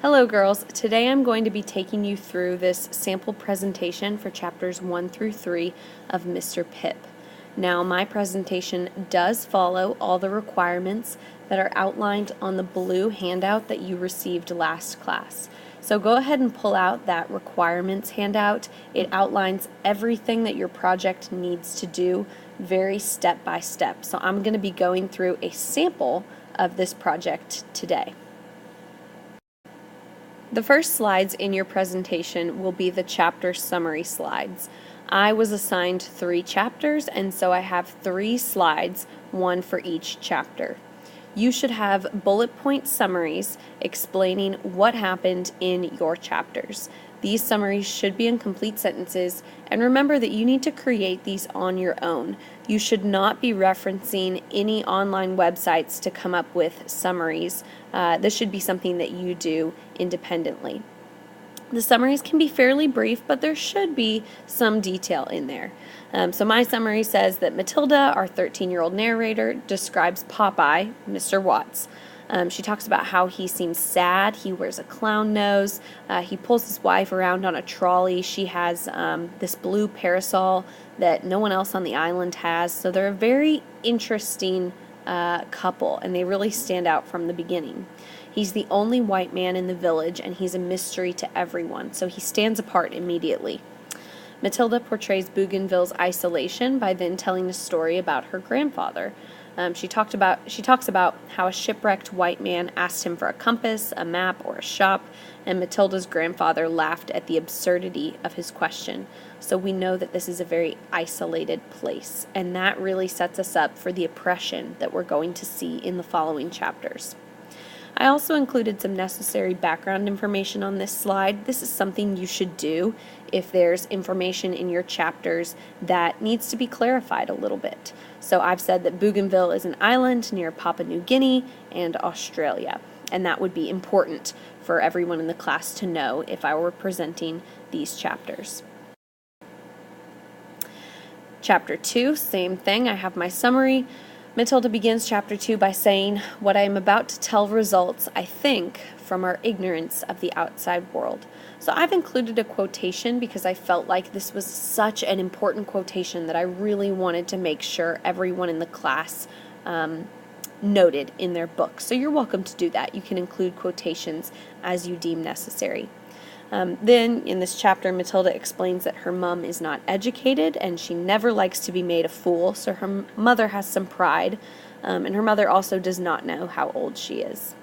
Hello girls, today I'm going to be taking you through this sample presentation for chapters 1 through 3 of Mr. Pip. Now my presentation does follow all the requirements that are outlined on the blue handout that you received last class. So go ahead and pull out that requirements handout. It outlines everything that your project needs to do very step by step. So I'm going to be going through a sample of this project today. The first slides in your presentation will be the chapter summary slides. I was assigned 3 chapters, and so I have 3 slides, one for each chapter. You should have bullet point summaries explaining what happened in your chapters. These summaries should be in complete sentences, and remember that you need to create these on your own. You should not be referencing any online websites to come up with summaries. This should be something that you do independently. The summaries can be fairly brief, but there should be some detail in there. So my summary says that Matilda, our 13-year-old narrator, describes Popeye, Mr. Watts. She talks about how he seems sad, he wears a clown nose, he pulls his wife around on a trolley, she has this blue parasol that no one else on the island has, so they're a very interesting couple, and they really stand out from the beginning. He's the only white man in the village, and he's a mystery to everyone, so he stands apart immediately. Matilda portrays Bougainville's isolation by then telling a story about her grandfather. She talks about how a shipwrecked white man asked him for a compass, a map, or a shop, and Matilda's grandfather laughed at the absurdity of his question. So we know that this is a very isolated place, and that really sets us up for the oppression that we're going to see in the following chapters. I also included some necessary background information on this slide. This is something you should do if there's information in your chapters that needs to be clarified a little bit. So I've said that Bougainville is an island near Papua New Guinea and Australia, and that would be important for everyone in the class to know if I were presenting these chapters. Chapter 2, same thing. I have my summary. Matilda begins chapter 2 by saying, "What I am about to tell results, I think, from our ignorance of the outside world." So I've included a quotation because I felt like this was such an important quotation that I really wanted to make sure everyone in the class noted in their book. So you're welcome to do that. You can include quotations as you deem necessary. Then in this chapter, Matilda explains that her mom is not educated and she never likes to be made a fool, so her mother has some pride, and her mother also does not know how old she is.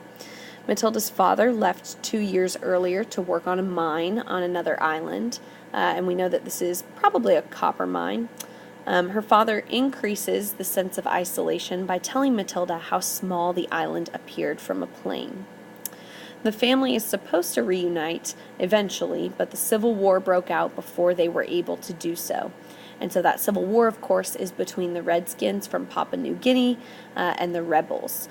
Matilda's father left 2 years earlier to work on a mine on another island, and we know that this is probably a copper mine. Her father increases the sense of isolation by telling Matilda how small the island appeared from a plane. The family is supposed to reunite eventually, but the Civil War broke out before they were able to do so. And so that Civil War, of course, is between the Redskins from Papua New Guinea and the rebels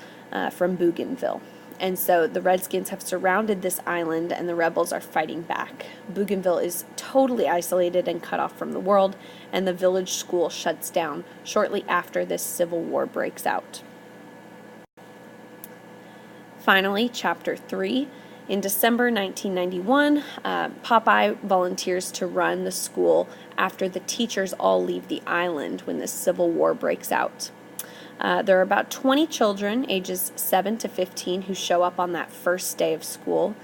from Bougainville. And so the Redskins have surrounded this island and the rebels are fighting back. Bougainville is totally isolated and cut off from the world, and the village school shuts down shortly after this Civil War breaks out. Finally, Chapter 3. In December 1991, Popeye volunteers to run the school after the teachers all leave the island when the Civil War breaks out. There are about 20 children, ages 7 to 15, who show up on that first day of school.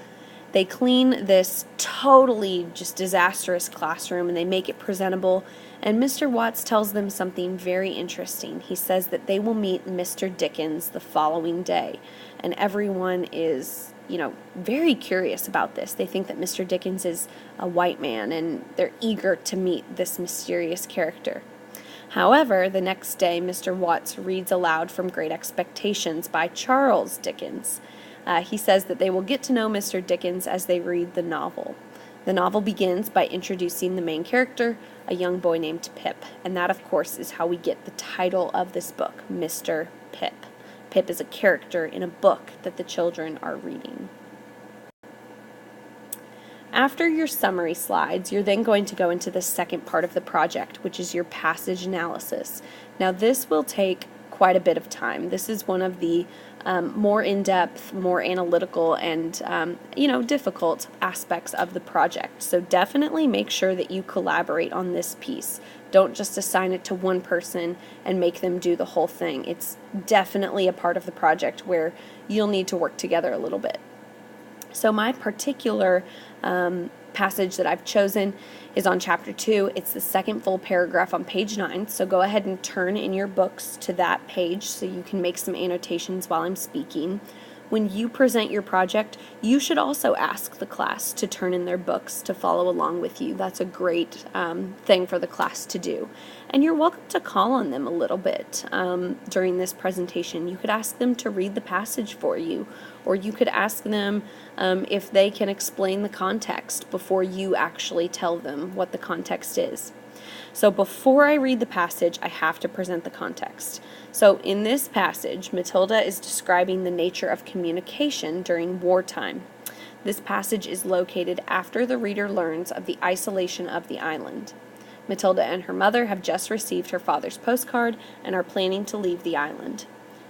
They clean this totally just disastrous classroom and they make it presentable. And Mr. Watts tells them something very interesting. He says that they will meet Mr. Dickens the following day. And everyone is, very curious about this. They think that Mr. Dickens is a white man and they're eager to meet this mysterious character. However, the next day, Mr. Watts reads aloud from Great Expectations by Charles Dickens. He says that they will get to know Mr. Dickens as they read the novel. The novel begins by introducing the main character, a young boy named Pip, and that, of course, is how we get the title of this book, Mr. Pip. Pip is a character in a book that the children are reading. After your summary slides, you're then going to go into the second part of the project, which is your passage analysis. Now, this will take quite a bit of time. This is one of the more in-depth, more analytical, and difficult aspects of the project. So definitely make sure that you collaborate on this piece. Don't just assign it to one person and make them do the whole thing. It's definitely a part of the project where you'll need to work together a little bit. So my particular passage that I've chosen is on chapter 2. It's the second full paragraph on page 9, so go ahead and turn in your books to that page so you can make some annotations while I'm speaking. When you present your project, you should also ask the class to turn in their books to follow along with you. That's a great thing for the class to do. And you're welcome to call on them a little bit during this presentation. You could ask them to read the passage for you, or you could ask them if they can explain the context before you actually tell them what the context is. So before I read the passage, I have to present the context. So in this passage, Matilda is describing the nature of communication during wartime. This passage is located after the reader learns of the isolation of the island. Matilda and her mother have just received her father's postcard and are planning to leave the island.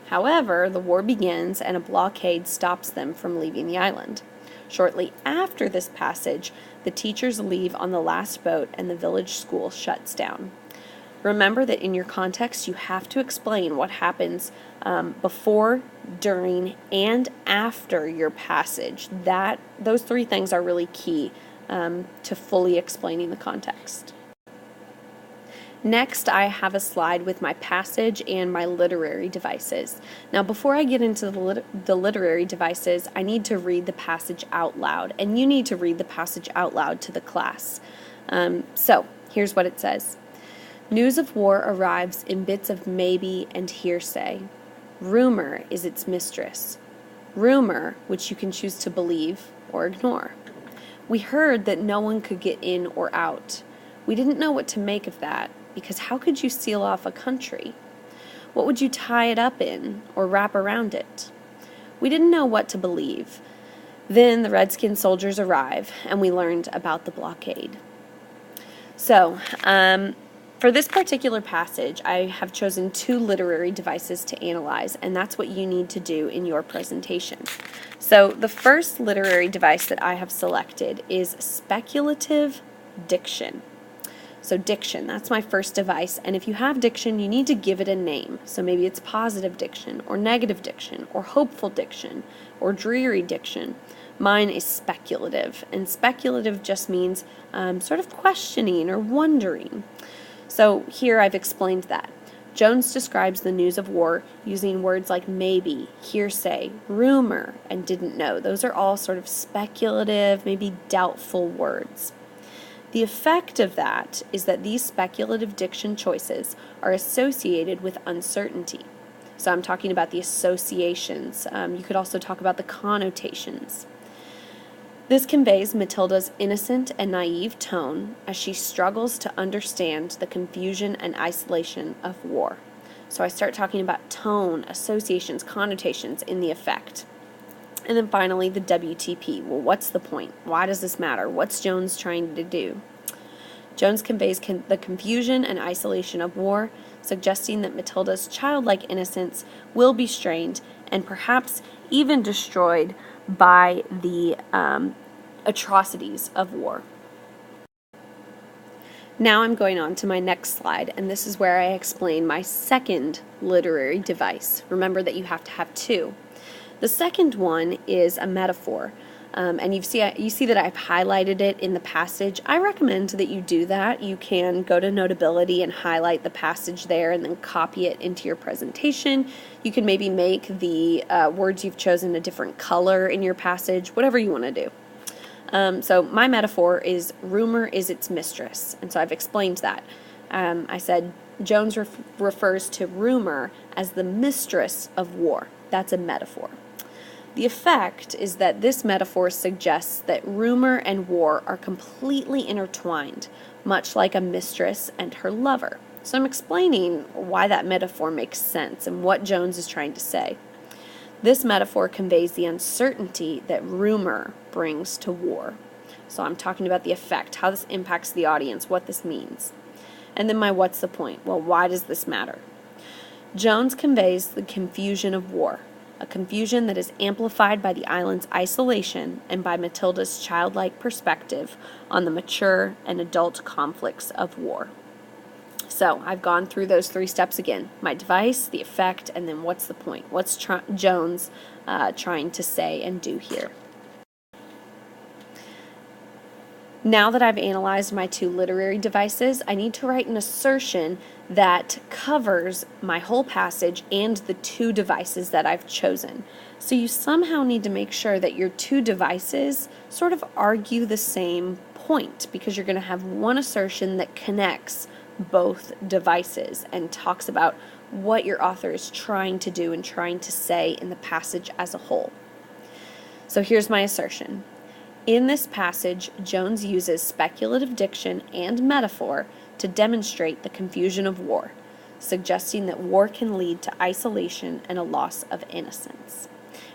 However, the war begins and a blockade stops them from leaving the island. Shortly after this passage, the teachers leave on the last boat and the village school shuts down. Remember that in your context, you have to explain what happens before, during, and after your passage. Those three things are really key to fully explaining the context. Next, I have a slide with my passage and my literary devices. Now, before I get into the literary devices, I need to read the passage out loud, and you need to read the passage out loud to the class. So, here's what it says. News of war arrives in bits of maybe and hearsay. Rumor is its mistress. Rumor, which you can choose to believe or ignore. We heard that no one could get in or out. We didn't know what to make of that, because how could you seal off a country? What would you tie it up in or wrap around it? We didn't know what to believe. Then the Redskin soldiers arrive, and we learned about the blockade. So, for this particular passage, I have chosen 2 literary devices to analyze, and that's what you need to do in your presentation. So, the first literary device that I have selected is speculative diction. So diction, that's my first device, and if you have diction, you need to give it a name. So maybe it's positive diction, or negative diction, or hopeful diction, or dreary diction. Mine is speculative, and speculative just means sort of questioning or wondering. So here I've explained that. Jones describes the news of war using words like maybe, hearsay, rumor, and didn't know. Those are all sort of speculative, maybe doubtful words. The effect of that is that these speculative diction choices are associated with uncertainty. So I'm talking about the associations. You could also talk about the connotations. This conveys Matilda's innocent and naive tone as she struggles to understand the confusion and isolation of war. So I start talking about tone, associations, connotations in the effect. And then finally, the WTP. Well, what's the point? Why does this matter? What's Jones trying to do? Jones conveys the confusion and isolation of war, suggesting that Matilda's childlike innocence will be strained and perhaps even destroyed by the atrocities of war. Now I'm going on to my next slide, and this is where I explain my second literary device. Remember that you have to have 2. The second one is a metaphor, and you see that I've highlighted it in the passage. I recommend that you do that. You can go to Notability and highlight the passage there and then copy it into your presentation. You can maybe make the words you've chosen a different color in your passage, whatever you want to do. So my metaphor is rumor is its mistress, and so I've explained that. I said Jones refers to rumor as the mistress of war. That's a metaphor. The effect is that this metaphor suggests that rumor and war are completely intertwined, much like a mistress and her lover. So I'm explaining why that metaphor makes sense and what Jones is trying to say. This metaphor conveys the uncertainty that rumor brings to war. So I'm talking about the effect, how this impacts the audience, what this means. And then my what's the point? Well, why does this matter? Jones conveys the confusion of war, a confusion that is amplified by the island's isolation and by Matilda's childlike perspective on the mature and adult conflicts of war. So I've gone through those 3 steps again: my device, the effect, and then what's the point? What's Jones trying to say and do here? Now that I've analyzed my 2 literary devices, I need to write an assertion that covers my whole passage and the 2 devices that I've chosen. So you somehow need to make sure that your 2 devices sort of argue the same point, because you're going to have one assertion that connects both devices and talks about what your author is trying to do and trying to say in the passage as a whole. So here's my assertion. In this passage, Jones uses speculative diction and metaphor to demonstrate the confusion of war, suggesting that war can lead to isolation and a loss of innocence.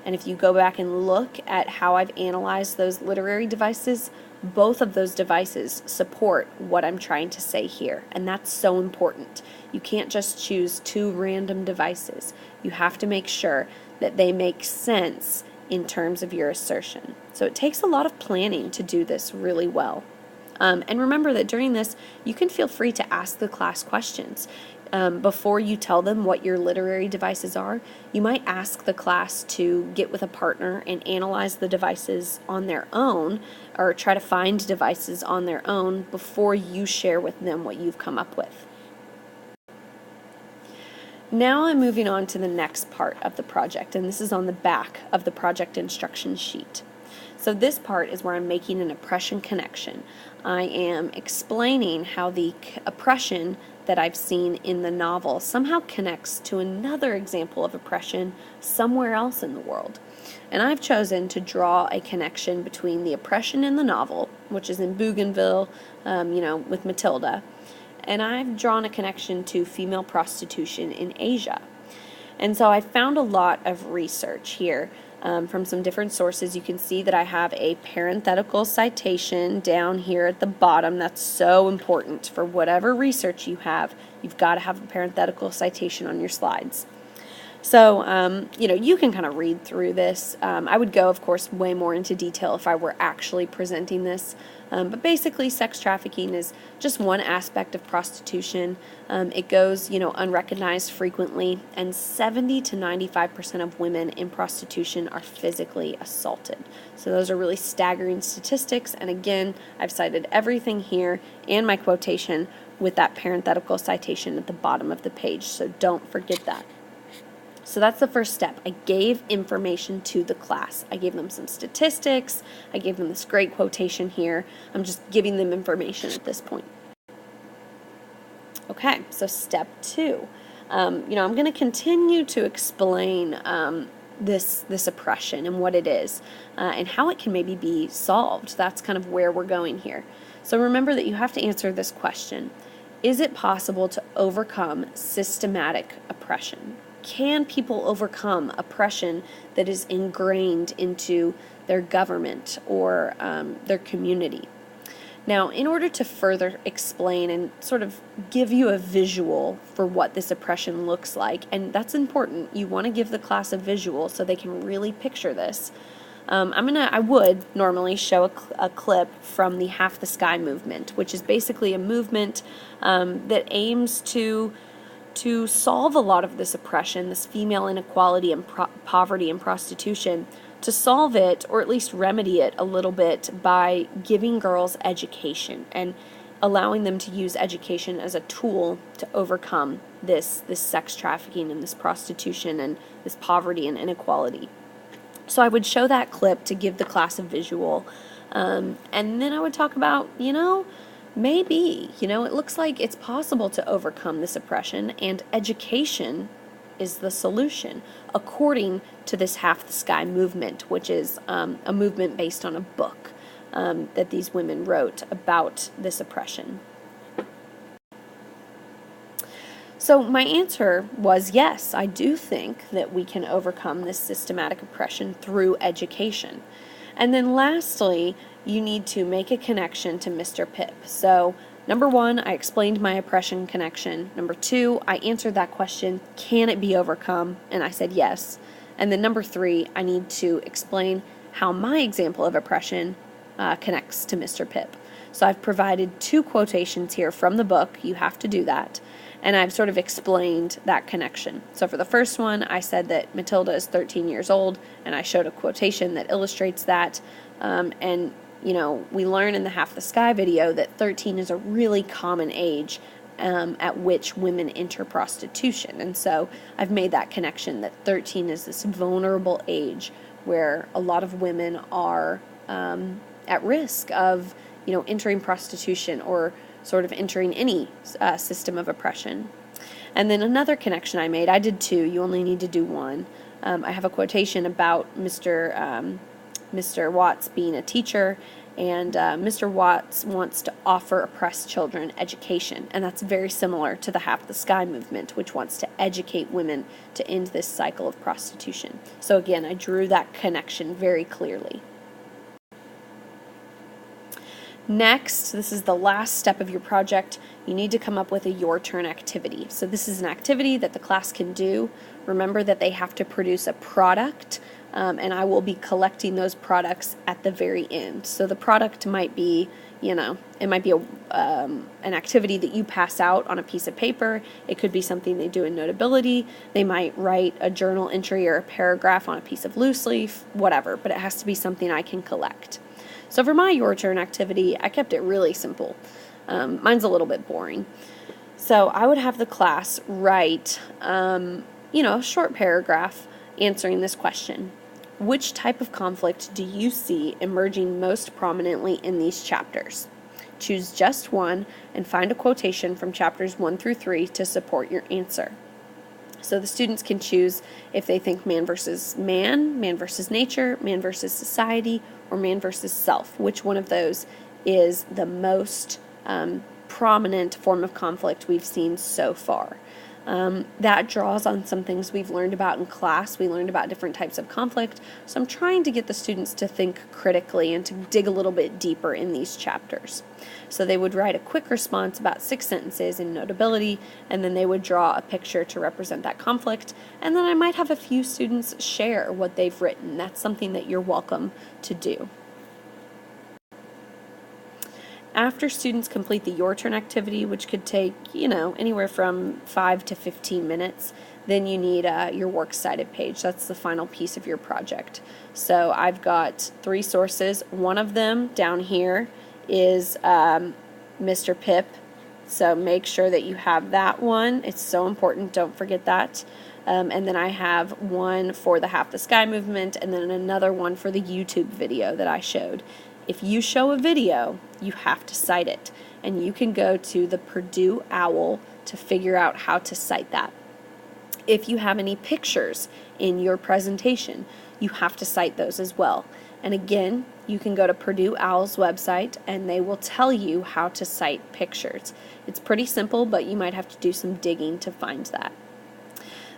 And if you go back and look at how I've analyzed those literary devices, both of those devices support what I'm trying to say here, and that's so important. You can't just choose 2 random devices. You have to make sure that they make sense in terms of your assertion. So it takes a lot of planning to do this really well. And remember that during this, you can feel free to ask the class questions. Before you tell them what your literary devices are, you might ask the class to get with a partner and analyze the devices on their own, or try to find devices on their own before you share with them what you've come up with. Now I'm moving on to the next part of the project, and this is on the back of the project instruction sheet. So this part is where I'm making an oppression connection. I am explaining how the oppression that I've seen in the novel somehow connects to another example of oppression somewhere else in the world. And I've chosen to draw a connection between the oppression in the novel, which is in Bougainville, with Matilda, and I've drawn a connection to female prostitution in Asia. And so I found a lot of research here from some different sources. You can see that I have a parenthetical citation down here at the bottom. That's so important for whatever research you have. You've got to have a parenthetical citation on your slides. So, you can kind of read through this. I would go, of course, way more into detail if I were actually presenting this. But basically, sex trafficking is just one aspect of prostitution. It goes, unrecognized frequently, and 70 to 95% of women in prostitution are physically assaulted. So those are really staggering statistics. And again, I've cited everything here and my quotation with that parenthetical citation at the bottom of the page. So don't forget that. So that's the first step. I gave information to the class. I gave them some statistics. I gave them this great quotation here. I'm just giving them information at this point. Okay, so step 2. I'm going to continue to explain this oppression and what it is and how it can maybe be solved. That's kind of where we're going here. So remember that you have to answer this question. Is it possible to overcome systematic oppression? Can people overcome oppression that is ingrained into their government or their community? Now, in order to further explain and sort of give you a visual for what this oppression looks like, and that's important, you want to give the class a visual so they can really picture this. I would normally show a clip from the Half the Sky movement, which is basically a movement that aims to solve a lot of this oppression, this female inequality and poverty and prostitution, to solve it, or at least remedy it a little bit, by giving girls education and allowing them to use education as a tool to overcome this sex trafficking and this prostitution and this poverty and inequality. So I would show that clip to give the class a visual, and then I would talk about, maybe, it looks like it's possible to overcome this oppression, and education is the solution, according to this Half the Sky movement, which is a movement based on a book that these women wrote about this oppression. So my answer was yes, I do think that we can overcome this systematic oppression through education. And then lastly, you need to make a connection to Mr. Pip. So Number 1, I explained my oppression connection. Number 2, I answered that question, can it be overcome? And I said yes. And then number 3, I need to explain how my example of oppression connects to Mr. Pip. So I've provided 2 quotations here from the book. You have to do that. And I've sort of explained that connection. So for the first one, I said that Matilda is 13 years old, and I showed a quotation that illustrates that. And we learn in the Half the Sky video that 13 is a really common age at which women enter prostitution. And so I've made that connection that 13 is this vulnerable age where a lot of women are at risk of, entering prostitution or sort of entering any system of oppression. And then another connection I made, I did 2, you only need to do 1. I have a quotation about Mr. Watts being a teacher, and Mr. Watts wants to offer oppressed children education, and that's very similar to the Half the Sky movement, which wants to educate women to end this cycle of prostitution. So again, I drew that connection very clearly. Next, this is the last step of your project. You need to come up with a your turn activity. So this is an activity that the class can do. Remember that they have to produce a product, and I will be collecting those products at the very end. So the product might be, it might be an activity that you pass out on a piece of paper. It could be something they do in Notability. They might write a journal entry or a paragraph on a piece of loose leaf, whatever, but it has to be something I can collect. So for my your turn activity, I kept it really simple. Mine's a little bit boring. So I would have the class write, a short paragraph answering this question. Which type of conflict do you see emerging most prominently in these chapters? Choose just one and find a quotation from chapters 1 through 3 to support your answer. So the students can choose if they think man versus man, man versus nature, man versus society, or man versus self. Which one of those is the most prominent form of conflict we've seen so far? That draws on some things we've learned about in class. We learned about different types of conflict. So I'm trying to get the students to think critically and to dig a little bit deeper in these chapters. So they would write a quick response, about 6 sentences in Notability, and then they would draw a picture to represent that conflict. And then I might have a few students share what they've written. That's something that you're welcome to do. After students complete the your turn activity, which could take, anywhere from 5 to 15 minutes, then you need your works cited page. That's the final piece of your project. So I've got 3 sources. One of them down here is Mr. Pip. So make sure that you have that one. It's so important. Don't forget that. And then I have one for the Half the Sky movement, and then another one for the YouTube video that I showed. If you show a video, you have to cite it, and you can go to the Purdue OWL to figure out how to cite that. If you have any pictures in your presentation, you have to cite those as well. And again, you can go to Purdue OWL's website, and they will tell you how to cite pictures. It's pretty simple, but you might have to do some digging to find that.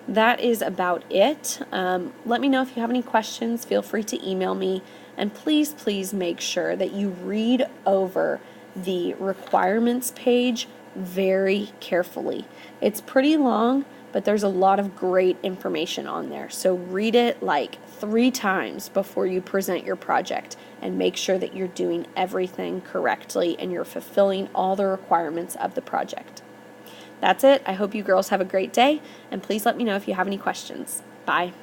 That is about it. Let me know if you have any questions. Feel free to email me. And please make sure that you read over the requirements page very carefully. It's pretty long, but there's a lot of great information on there. So read it like 3 times before you present your project, and make sure that you're doing everything correctly and you're fulfilling all the requirements of the project. That's it. I hope you girls have a great day, and please let me know if you have any questions. Bye.